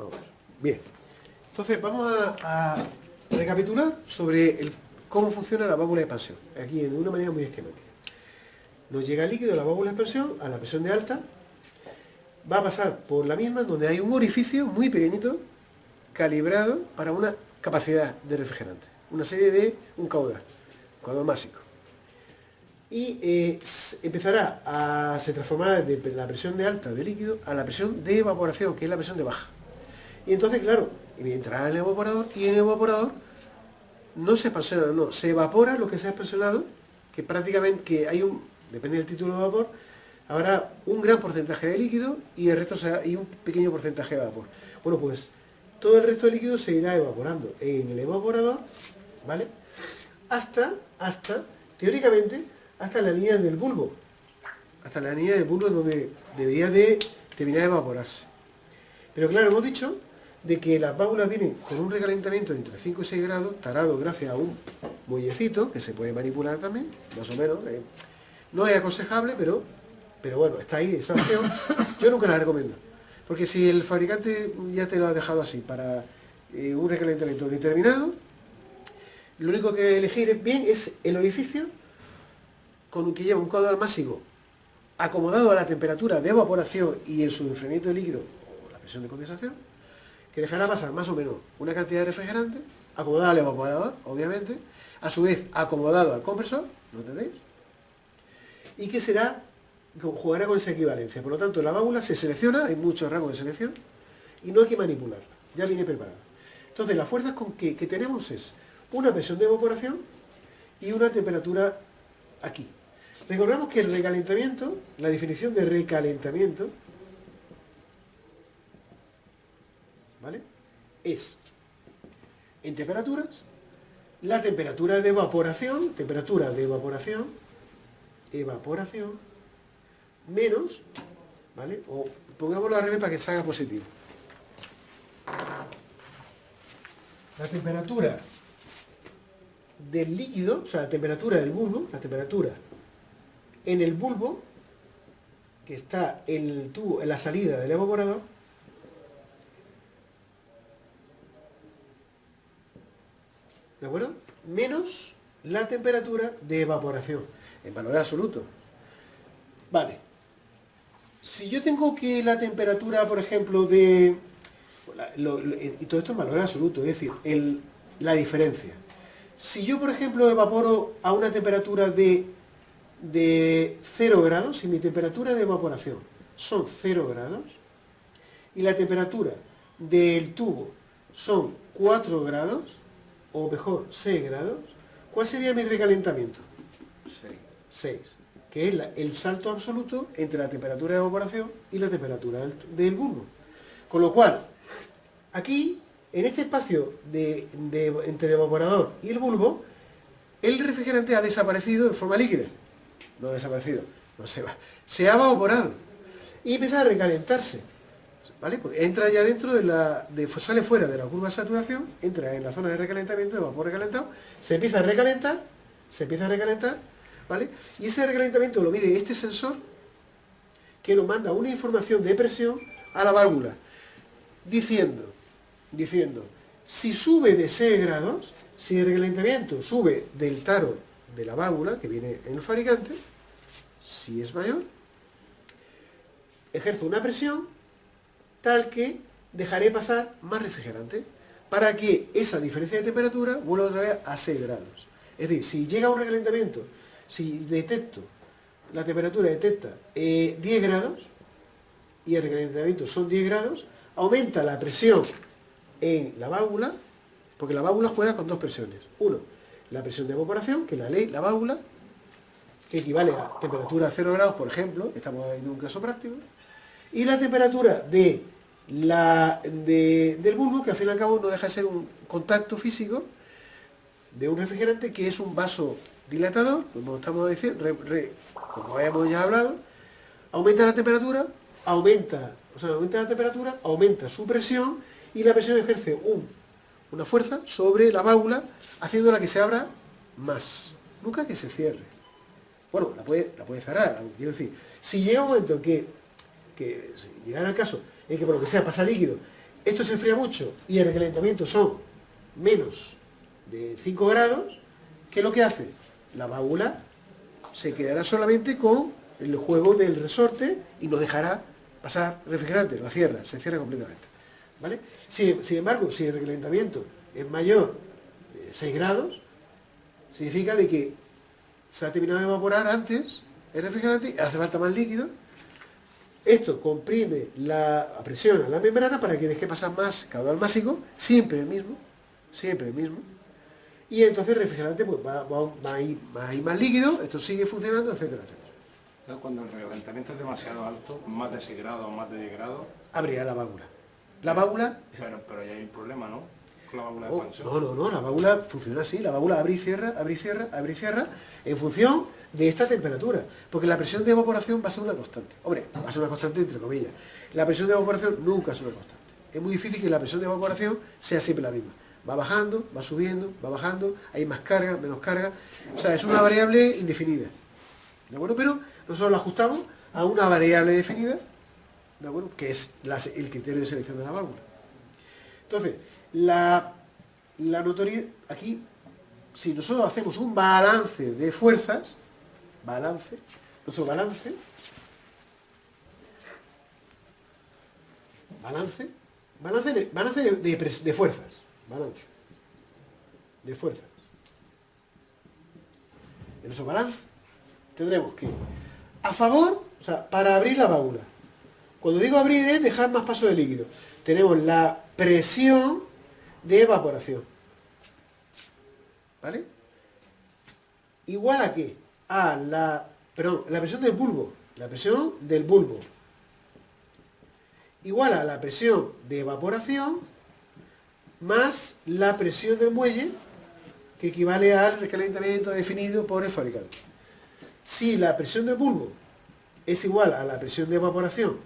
Vamos a ver. Bien. Entonces vamos a recapitular sobre cómo funciona la válvula de expansión. Aquí de una manera muy esquemática. Nos llega el líquido a la válvula de expansión a la presión de alta. Va a pasar por la misma donde hay un orificio muy pequeñito calibrado para una capacidad de refrigerante. Una serie de un caudal másico. Y empezará se transformará de la presión de alta de líquido a la presión de evaporación, que es la presión de baja. Y entonces, claro, entrará en el evaporador y en el evaporador no se expansiona, no, se evapora lo que se ha expansionado, que prácticamente depende del título de vapor, habrá un gran porcentaje de líquido y el resto y un pequeño porcentaje de vapor. Bueno, pues todo el resto de líquido se irá evaporando en el evaporador, ¿vale? Teóricamente, hasta la línea del bulbo. Hasta la línea del bulbo es donde debería de terminar de evaporarse. Pero claro, hemos dicho de que las válvulas vienen con un recalentamiento de entre 5 y 6 grados, tarado gracias a un muellecito, que se puede manipular también, más o menos. No es aconsejable, pero bueno, está ahí esa opción. Yo nunca la recomiendo. Porque si el fabricante ya te lo ha dejado así, para un recalentamiento determinado, lo único que elegir bien es el orificio con que lleva un caudal másico acomodado a la temperatura de evaporación y el subenfriamiento de líquido o la presión de condensación, que dejará pasar más o menos una cantidad de refrigerante, acomodado al evaporador, obviamente, a su vez acomodado al compresor, ¿no entendéis? Y que jugará con esa equivalencia. Por lo tanto, la válvula se selecciona, hay muchos rangos de selección, y no hay que manipularla, ya viene preparada. Entonces, las fuerzas que tenemos es una presión de evaporación y una temperatura aquí. Recordamos que el recalentamiento, la definición de recalentamiento, ¿vale?, es en temperaturas, la temperatura de evaporación, menos, ¿vale?, o pongámoslo al revés para que salga positivo. La temperatura del líquido, o sea, la temperatura del bulbo, la temperatura en el bulbo, que está en el tubo, en la salida del evaporador, ¿de acuerdo?, menos la temperatura de evaporación, en valor absoluto. Vale. Si yo tengo que la temperatura, por ejemplo, y todo esto en valor absoluto, es decir, la diferencia. Si yo, por ejemplo, evaporo a una temperatura de 0 grados, si mi temperatura de evaporación son 0 grados, y la temperatura del tubo son 4 grados, o mejor, 6 grados, ¿cuál sería mi recalentamiento? 6, que es el salto absoluto entre la temperatura de evaporación y la temperatura del bulbo. Con lo cual, aquí, en este espacio entre el evaporador y el bulbo, el refrigerante ha desaparecido en forma líquida. No ha desaparecido, no se va. Se ha evaporado y empieza a recalentarse. ¿Vale? Pues entra ya dentro sale fuera de la curva de saturación, entra en la zona de recalentamiento, de vapor recalentado, se empieza a recalentar, ¿vale? Y ese recalentamiento lo mide este sensor, que nos manda una información de presión a la válvula, diciendo, si sube de 6 grados, si el recalentamiento sube del taro de la válvula, que viene en el fabricante, si es mayor, ejerzo una presión tal que dejaré pasar más refrigerante para que esa diferencia de temperatura vuelva otra vez a 6 grados. Es decir, si llega a un recalentamiento, si la temperatura detecta 10 grados y el recalentamiento son 10 grados, aumenta la presión en la válvula, porque la válvula juega con dos presiones. Uno, la presión de evaporación, que la válvula, que equivale a temperatura a 0 grados, por ejemplo, estamos en un caso práctico, y la temperatura del bulbo, que al fin y al cabo no deja de ser un contacto físico de un refrigerante, que es un vaso dilatador, como estamos diciendo, como habíamos ya hablado, aumenta la temperatura, aumenta su presión, y la presión ejerce una fuerza sobre la válvula, haciéndola que se abra más, nunca que se cierre. Bueno, la puede cerrar, quiero decir, si llega un momento si llegara el caso en que por lo que sea pasa líquido esto se enfría mucho y el recalentamiento son menos de 5 grados, ¿qué es lo que hace? La válvula se quedará solamente con el juego del resorte y no dejará pasar refrigerante, la cierra, se cierra completamente. ¿Vale? Sin embargo, si el recalentamiento es mayor de 6 grados, significa de que se ha terminado de evaporar antes el refrigerante, hace falta más líquido. Esto comprime la presión a la membrana para que deje pasar más caudal másico, siempre el mismo, y entonces el refrigerante pues, va a ir más líquido, esto sigue funcionando, etcétera, etcétera. Cuando el recalentamiento es demasiado alto, más de 6 grados o más de 10 grados... Abrirá la válvula. La válvula... Pero ya hay un problema, ¿no? Con la válvula de expansión. No, la válvula funciona así, la válvula abre y cierra, en función de esta temperatura, porque la presión de evaporación va a ser una constante. Hombre, va a ser una constante entre comillas. La presión de evaporación nunca es una constante. Es muy difícil que la presión de evaporación sea siempre la misma. Va bajando, va subiendo, va bajando, hay más carga, menos carga. O sea, es una variable indefinida. ¿De acuerdo? Pero nosotros la ajustamos a una variable definida, ¿de acuerdo? Que es el criterio de selección de la válvula. Entonces, la notoriedad, aquí, si nosotros hacemos un balance de fuerzas, nuestro balance de fuerzas, en nuestro balance tendremos que, a favor, o sea, para abrir la válvula, cuando digo abrir es dejar más paso de líquido, tenemos la presión de evaporación, ¿vale? ¿Igual a qué? A la presión del bulbo, igual a la presión de evaporación más la presión del muelle, que equivale al recalentamiento definido por el fabricante. Si la presión del bulbo es igual a la presión de evaporación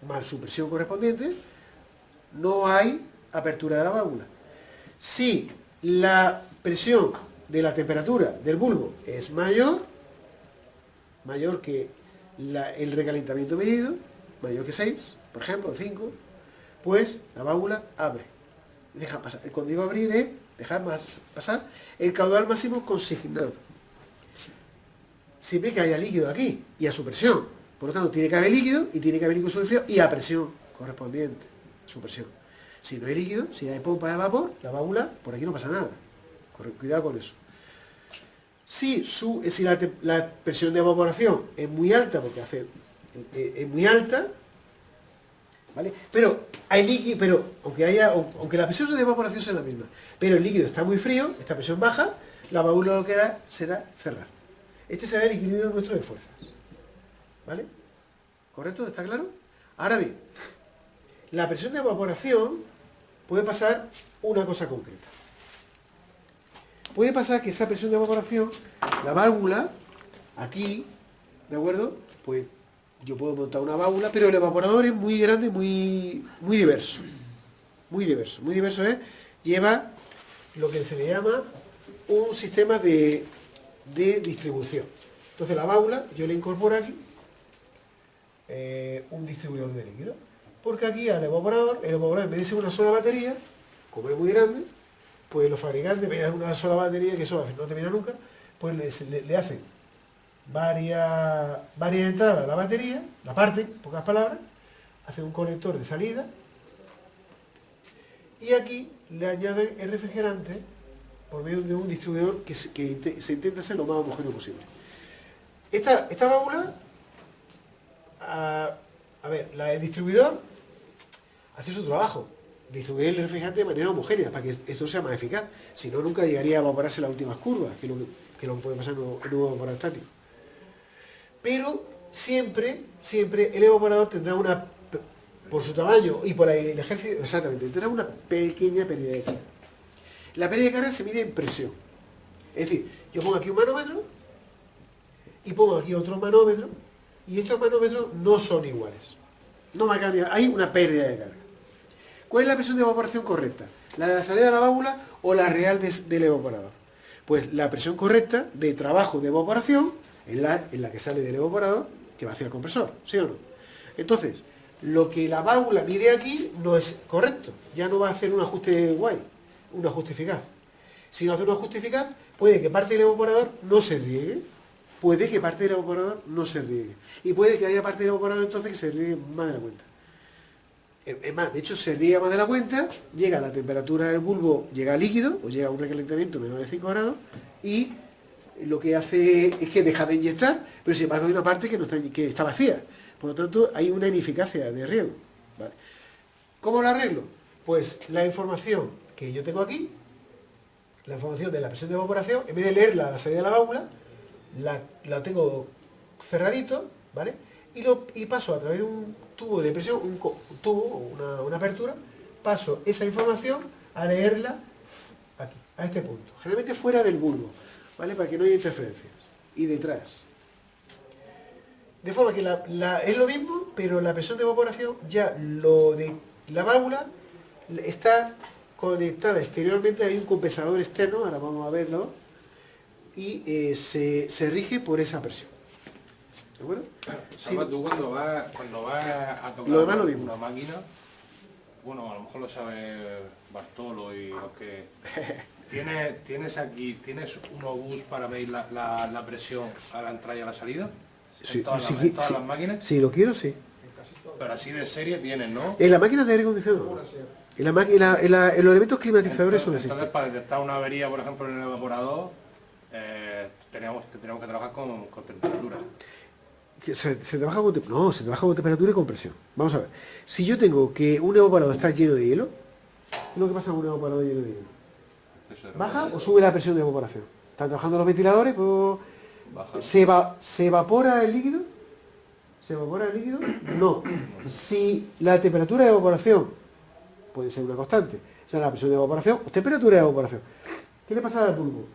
más su presión correspondiente, no hay apertura de la válvula. Si la presión de la temperatura del bulbo es mayor que el recalentamiento medido, mayor que 6, por ejemplo, 5, pues la válvula abre. Deja pasar. Cuando digo abrir es dejar pasar el caudal máximo consignado. Siempre que haya líquido aquí y a su presión. Por lo tanto, tiene que haber líquido y tiene que haber líquido subfrío y a presión correspondiente, su presión. Si no hay líquido, si hay pompa de vapor, la válvula, por aquí no pasa nada. Cuidado con eso. Si la presión de evaporación es muy alta, porque es muy alta, ¿vale? Pero hay líquido, aunque la presión de evaporación sea la misma, pero el líquido está muy frío, esta presión baja, la válvula lo que hará será cerrar. Este será el equilibrio nuestro de fuerzas. ¿Vale? ¿Correcto? ¿Está claro? Ahora bien, la presión de evaporación puede pasar una cosa concreta. Puede pasar que esa presión de evaporación, la válvula, aquí, ¿de acuerdo? Pues yo puedo montar una válvula, pero el evaporador es muy grande, muy diverso. Muy diverso. Muy diverso lleva lo que se le llama un sistema de distribución. Entonces la válvula, yo le incorporo aquí un distribuidor de líquido. Porque aquí al evaporador, el evaporador en vez de ser una sola batería, como es muy grande, pues los fabricantes, en vez de una sola batería, que eso no termina nunca, pues le hacen varias entradas a la batería, la parten, en pocas palabras, hacen un conector de salida, y aquí le añaden el refrigerante por medio de un distribuidor que se intenta ser lo más homogéneo posible. Esta válvula, el distribuidor hace su trabajo, distribuir el refrigerante de manera homogénea para que esto sea más eficaz. Si no, nunca llegaría a evaporarse las últimas curvas, que lo puede pasar en un evaporador estático. Pero siempre el evaporador tendrá por su tamaño y por el ejercicio, exactamente, tendrá una pequeña pérdida de carga. La pérdida de carga se mide en presión. Es decir, yo pongo aquí un manómetro y pongo aquí otro manómetro, y estos manómetros no son iguales. No marcan, hay una pérdida de carga. ¿Cuál es la presión de evaporación correcta? ¿La de la salida de la válvula o la real del evaporador? Pues la presión correcta de trabajo de evaporación es la que sale del evaporador que va hacia el compresor, ¿sí o no? Entonces, lo que la válvula mide aquí no es correcto. Ya no va a hacer un ajuste guay, un ajuste eficaz. Si no hace un ajuste eficaz, puede que parte del evaporador no se riegue. Puede que parte del evaporador no se riegue. Y puede que haya parte del evaporador entonces que se riegue más de la cuenta. Es más, de hecho se riega más de la cuenta, llega a la temperatura del bulbo, llega a líquido, o llega a un recalentamiento menor de 5 grados, y lo que hace es que deja de inyectar, pero sin embargo hay una parte que, no está, que está vacía. Por lo tanto, hay una ineficacia de riego. ¿Vale? ¿Cómo lo arreglo? Pues la información que yo tengo aquí, la información de la presión de evaporación, en vez de leerla a la salida de la válvula, la tengo cerradito, ¿vale? Y paso a través de un tubo de presión, un tubo, una apertura, paso esa información a leerla aquí, a este punto. Generalmente fuera del bulbo, ¿vale? Para que no haya interferencias. Y detrás. De forma que es lo mismo, pero la presión de evaporación, ya lo de la válvula está conectada exteriormente, hay un compensador externo, ahora vamos a verlo, y se rige por esa presión. ¿De acuerdo? Salva, tú cuando vas a tocar lo demás lo mismo. una máquina, bueno, a lo mejor lo sabe Bartolo y los que... ¿Tienes un obús para medir la presión a la entrada y a la salida? Sí, ¿En todas, sí, en todas las máquinas? Si lo quiero, sí. Pero así de serie tienes, ¿no? En la máquina de aire acondicionado. En los elementos climatizadores son así. Entonces, para detectar una avería, por ejemplo, en el evaporador, tenemos que trabajar con temperatura. Se trabaja con, no, se trabaja con temperatura y con presión. Vamos a ver. Si yo tengo que un evaporador está lleno de hielo, ¿qué es lo que pasa con un evaporador lleno de hielo? ¿Baja o sube la presión de evaporación? ¿Están trabajando los ventiladores? Pues, Baja. ¿Se evapora el líquido? ¿Se evapora el líquido? No. Si la temperatura de evaporación puede ser una constante, o sea, la presión de evaporación o temperatura de evaporación, ¿qué le pasa al bulbo?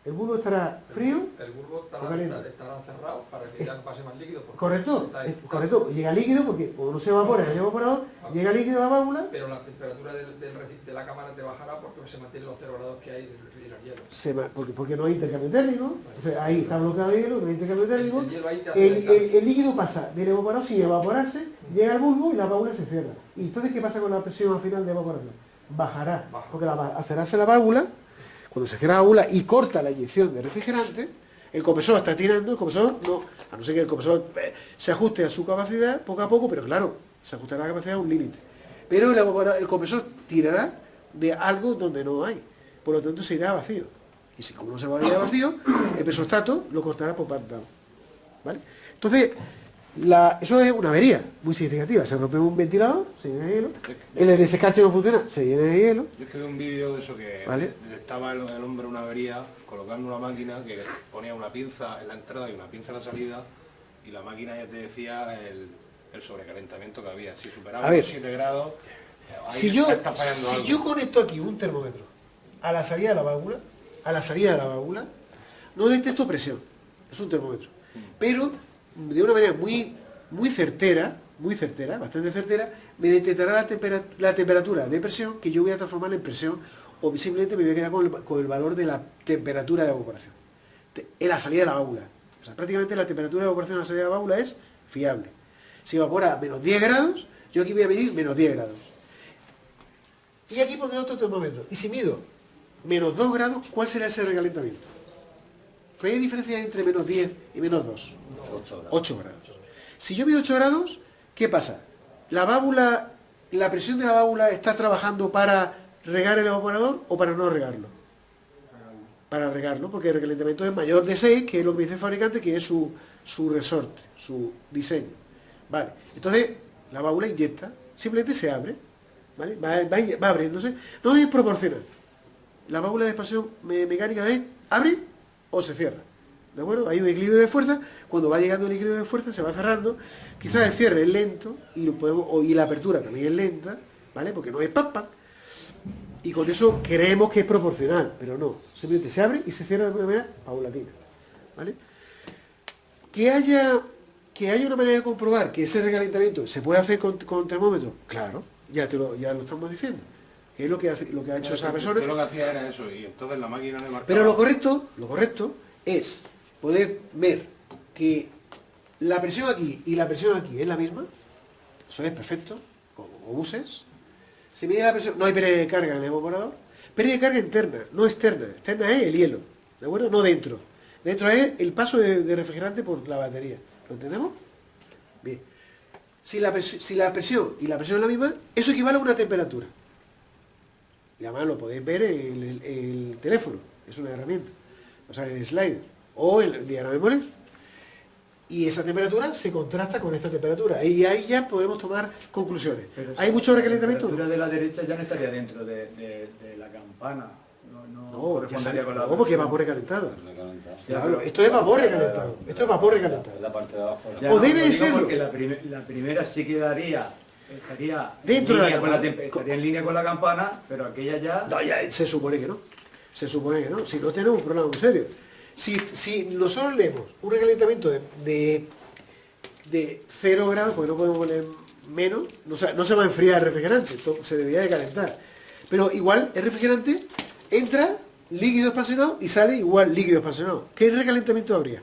¿El bulbo estará frío? El bulbo estará cerrado para que ya no pase más líquido. Correcto, correcto. Llega líquido porque como no se evapora en el evaporador, llega líquido a la válvula. Pero la temperatura de la cámara te bajará porque se mantienen los 0 grados que hay en el hielo. Porque no hay intercambio térmico, o sea, ahí está bloqueado el hielo, no hay intercambio térmico. El hielo ahí te hace el líquido pasa del evaporador sin evaporarse, llega al bulbo y la válvula se cierra. ¿Y entonces qué pasa con la presión al final de evaporación? Bajará, porque al cerrarse la válvula, cuando se cierra la válvula y corta la inyección de refrigerante, el compresor está tirando, el compresor no, a no ser que el compresor se ajuste a su capacidad poco a poco, pero claro, se ajustará a la capacidad a un límite. Pero el compresor tirará de algo donde no hay, por lo tanto se irá a vacío. Y si como no se va a ir a vacío, el pesostato lo cortará por pantano. ¿Vale? Entonces, eso es una avería muy significativa. Se rompe un ventilador, se llena de hielo. El desescarche no funciona, se llena de hielo. Yo escribí un vídeo de eso que ¿vale? Estaba el hombre una avería colocando una máquina que ponía una pinza en la entrada y una pinza en la salida y la máquina ya te decía el sobrecalentamiento que había. Si superaba los 7 grados, ahí si está fallando algo. yo conecto aquí un termómetro a la salida de la válvula, no detecto presión, es un termómetro. Pero de una manera muy certera, bastante certera, me detectará la temperatura de presión que yo voy a transformar en presión o simplemente me voy a quedar con el valor de la temperatura de evaporación en la salida de la válvula. O sea, prácticamente la temperatura de evaporación en la salida de la válvula es fiable. Si evapora a menos 10 grados, yo aquí voy a medir menos 10 grados. Y aquí pondré otro termómetro. Y si mido menos 2 grados, ¿cuál será ese recalentamiento? ¿Qué diferencia hay entre menos 10 y menos 2? 8 grados. Si yo mido 8 grados, ¿qué pasa? La presión de la válvula está trabajando para regar el evaporador o para no regarlo. Para regarlo, porque el recalentamiento es mayor de 6, que es lo que me dice el fabricante, que es su resorte, su diseño. Vale. Entonces, la válvula inyecta, simplemente se abre, ¿vale? Va abriéndose. No es proporcional. La válvula de expansión mecánica es abre o se cierra. ¿De acuerdo? Hay un equilibrio de fuerza, cuando va llegando el equilibrio de fuerza se va cerrando, quizás el cierre es lento y la apertura también es lenta, ¿vale? Porque no es pam. Y con eso creemos que es proporcional, pero no. Simplemente se abre y se cierra de una manera paulatina, ¿vale? Que haya una manera de comprobar que ese recalentamiento se puede hacer con termómetro, claro, ya lo estamos diciendo. Que es lo que ha hecho esa persona. Yo lo que hacía era eso, y entonces la máquina me marcaba. Pero lo correcto es poder ver que la presión aquí y la presión aquí es la misma, Eso es perfecto, como buses. Se mide la presión, no hay pérdida de carga en el evaporador. Pérdida de carga interna, no externa. Externa es el hielo, ¿de acuerdo? No dentro. Dentro es el paso de refrigerante por la batería. ¿Lo entendemos? Bien. Si la presión y la presión es la misma, eso equivale a una temperatura. Y además lo podéis ver en el teléfono, es una herramienta. O sea, en el slider o en el diagrama de Moller. Y esa temperatura se contrasta con esta temperatura. Y ahí ya podemos tomar conclusiones. Pero ¿Hay mucho recalentamiento? La temperatura de la derecha ya no estaría dentro de la campana. No, ya sale, no, porque es vapor recalentado. Ya, Claro, esto es vapor recalentado. Esto es vapor recalentado. La parte de abajo. Ya, O debe de digo serlo. Porque la primera sí estaría Dentro de la estaría en línea con la campana, pero aquella ya... No, ya se supone que no. Se supone que no. Si no tenemos un problema muy serio. Si nosotros leemos un recalentamiento de 0 grados, pues no podemos poner menos, no se va a enfriar el refrigerante, se debería de calentar. Pero igual el refrigerante entra líquido expansionado y sale igual líquido expansionado. ¿Qué recalentamiento habría?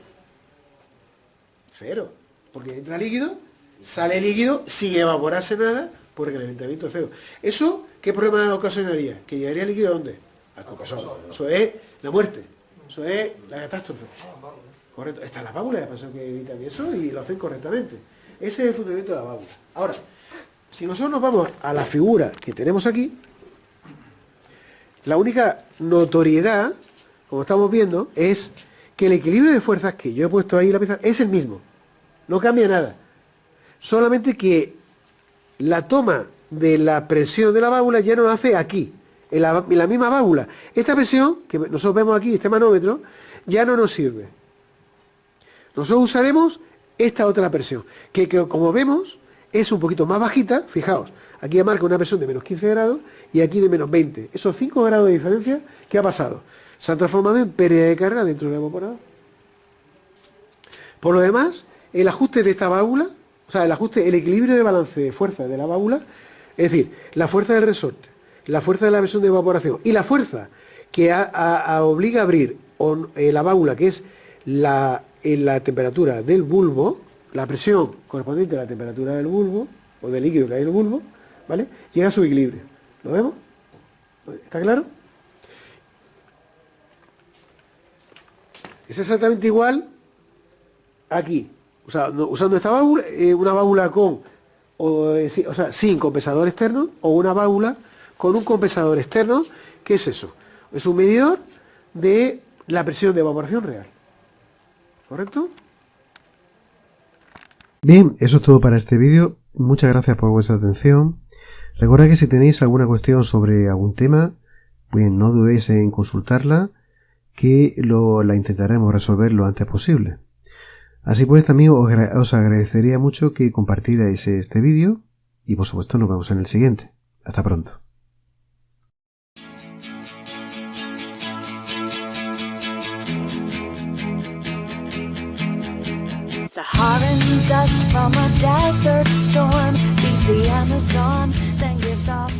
0. Porque entra líquido, sale líquido sin evaporarse nada por recalentamiento 0. ¿Eso qué problema ocasionaría? ¿Que llegaría líquido a dónde? Al compresor. Eso es la muerte. Eso es la catástrofe. Correcto. Están las válvulas de expansión que evitan eso y lo hacen correctamente. Ese es el funcionamiento de la válvula. Ahora, si nosotros nos vamos a la figura que tenemos aquí, la única notoriedad, como estamos viendo, es que el equilibrio de fuerzas que yo he puesto ahí en la pieza es el mismo. No cambia nada. Solamente que la toma de la presión de la válvula ya no la hace aquí, en la misma válvula. Esta presión, que nosotros vemos aquí, este manómetro, ya no nos sirve. Nosotros usaremos esta otra presión, que como vemos, es un poquito más bajita. Fijaos, aquí ya marca una presión de menos 15 grados y aquí de menos 20. Esos 5 grados de diferencia, ¿qué ha pasado? Se han transformado en pérdida de carga dentro del evaporador. Por lo demás, el ajuste de esta válvula, o sea, el equilibrio de balance de fuerza de la válvula, es decir, la fuerza del resorte, la fuerza de la presión de evaporación y la fuerza que obliga a abrir la válvula, que es la temperatura del bulbo, la presión correspondiente a la temperatura del bulbo, o del líquido que hay en el bulbo, ¿vale? Llega a su equilibrio. ¿Lo vemos? ¿Está claro? Es exactamente igual aquí. O sea, usando esta válvula, una válvula sin compensador externo, o una válvula con un compensador externo. ¿Qué es eso? Es un medidor de la presión de evaporación real. ¿Correcto? Bien, eso es todo para este vídeo. Muchas gracias por vuestra atención. Recordad que si tenéis alguna cuestión sobre algún tema, pues no dudéis en consultarla, que la intentaremos resolver lo antes posible. Así pues, también os agradecería mucho que compartierais este vídeo y por supuesto nos vemos en el siguiente. Hasta pronto. Saharan dust from a desert storm leaves the Amazon, then gives off